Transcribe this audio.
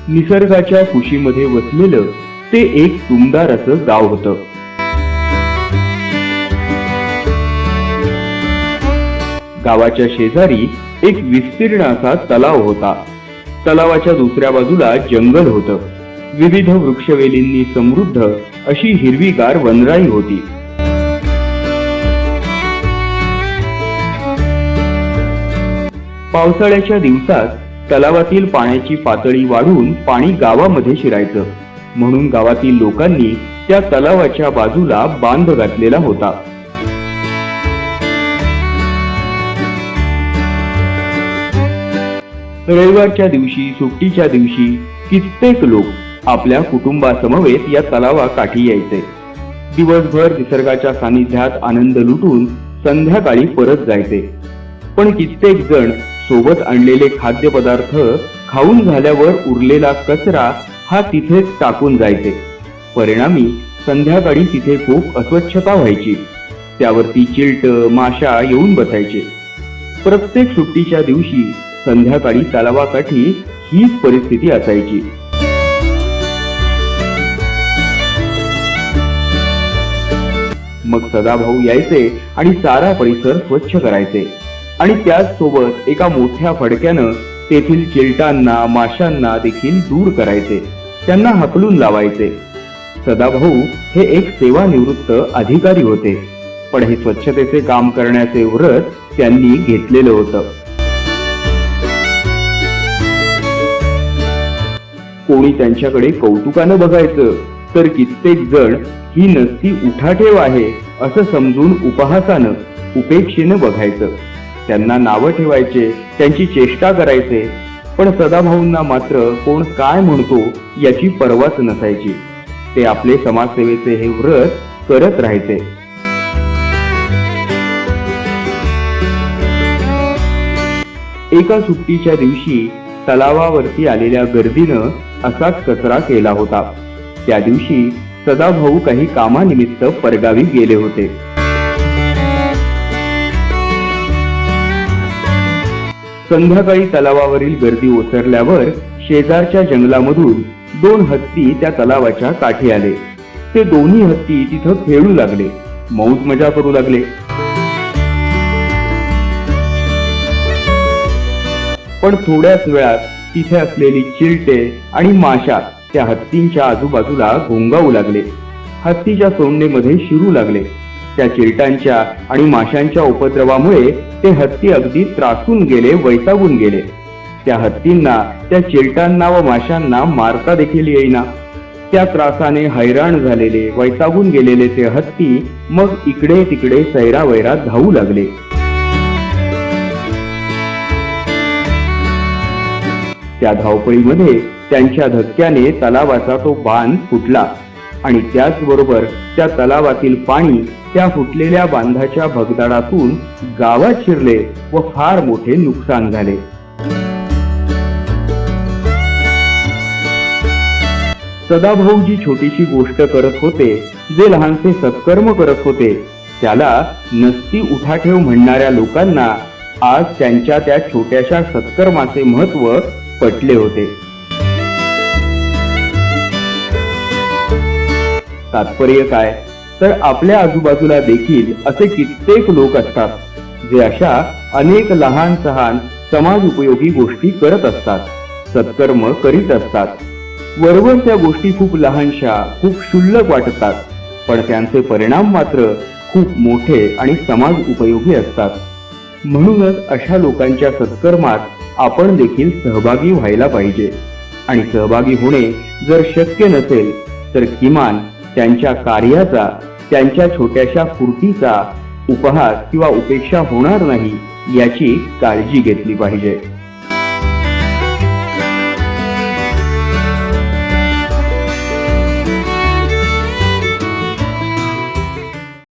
निसर्गाच्या कुशीमध्ये वसलेलं ते एक टुमदार असं गाव होतं. गावाच्या शेजारी एक विस्तीर्ण असा तलाव होता. तलावाच्या दुसऱ्या बाजूला जंगल होतं. विविध वृक्षवेलींनी समृद्ध अशी हिरवीगार वनराई होती. पावसाळ्याच्या दिवसात तलावातील पाण्याची पातळी वाढून पाणी गावामध्ये शिरायचं, म्हणून गावातील लोकांनी त्या तलावाच्या बाजूला बांध घातलेला होता. रविवारच्या दिवशी, सुट्टीच्या दिवशी कित्येक लोक आपल्या कुटुंबासमवेत या तलावाकाठी यायचे. दिवसभर निसर्गाच्या सानिध्यात आनंद लुटून संध्याकाळी परत जायचे. पण कित्येक जण सोबत आणलेले खाद्यपदार्थ खाऊन झाल्यावर उरलेला कचरा हा तिथेच टाकून जायचे. परिणामी संध्याकाळी तिथे खूप अस्वच्छता व्हायची. त्यावरती चिलट, माशा येऊन बसायचे. प्रत्येक सुट्टीच्या दिवशी संध्याकाळी तलावाकाठी हीच परिस्थिती असायची. मग सदाभाऊ यायचे आणि सारा परिसर स्वच्छ करायचे आणि त्याच सोबत एका मोठ्या फडक्यानं तेथील चिलटांना, माशांना देखील दूर करायचे, त्यांना हाकलून लावायचे. सदाभाऊ हे एक सेवानिवृत्त अधिकारी होते, पण हे स्वच्छतेचे काम करण्याचे व्रत त्यांनी घेतलेलं होतं. कोणी त्यांच्याकडे कौतुकानं बघायचं, तर कित्येक जण ही नसती उठाठेव आहे असं समजून उपहासानं, उपेक्षेनं बघायचं. त्यांना नावं ठेवायचे, त्यांची चेष्टा करायचे. पण सदाभाऊंना मात्र कोण काय म्हणतो याची पर्वाच नसायची. ते आपले समाजसेवेचे हे व्रत करत राहायचे. एका सुट्टीच्या दिवशी तलावावरती आलेल्या गर्दीनं असाच कचरा केला होता. त्या दिवशी सदाभाऊ काही कामानिमित्त परगावी गेले होते. संध्याकाळी तलावावरील गर्दी ओसरल्यावर शेजारच्या जंगलामधून 2 हत्ती त्या तलावाच्या काठी आले. ते दोन्ही हत्ती तिथं खेळू लागले, मौज मजा करू लागले. पण थोड्याच वेळात तिथे असलेली चिलटे आणि माशा त्या हत्तींच्या आजूबाजूला घोंगावू लागले. हत्तीच्या सोंडेमध्ये शिरू लागले. त्या चिलटांच्या आणि माशांच्या उपद्रवामुळे ते हत्ती अगदी त्रासून गेले, वैतागून गेले. त्या हत्तींना, त्या चिलटांना व माशांना मारता देखील येईना. त्या त्रासाने हैराण झालेले, वैतागून गेलेले ते हत्ती मग इकडे तिकडे सैरावैरा धावू लागले. त्या धावपळीमध्ये त्यांच्या धक्क्याने तलावाचा तो बांध फुटला आणि त्याचबरोबर त्या तलावातील पाणी त्या फुटलेल्या बांधाच्या भगदाडातून गावात शिरले व फार मोठे नुकसान झाले. सदाभाऊ जी छोटीशी गोष्ट करत होते, जे लहानसे सत्कर्म करत होते, त्याला नसती उठाठेव म्हणणाऱ्या लोकांना आज त्यांच्या त्या छोट्याशा सत्कर्माचे महत्व पटले होते. तात्पर्य काय, तर आपल्या आजूबाजूला देखील असे कित्येक लोक असतात जे अशा अनेक लहान सहान समाज उपयोगी गोष्टी करत असतात, सत्कर्म करीत असतात. वरवर त्या गोष्टी खूप लहानशा, खूप क्षुल्लक वाटतात, पण त्यांचे परिणाम मात्र खूप मोठे आणि समाज उपयोगी असतात. म्हणूनच अशा लोकांच्या सत्कर्मात आपण देखील सहभागी व्हायला पाहिजे. आणि सहभागी होणे जर शक्य नसेल तर किमान त्यांच्या कार्याचा, त्यांच्या छोट्याशा कृतीचा उपहास किंवा उपेक्षा होणार नाही याची काळजी घेतली पाहिजे.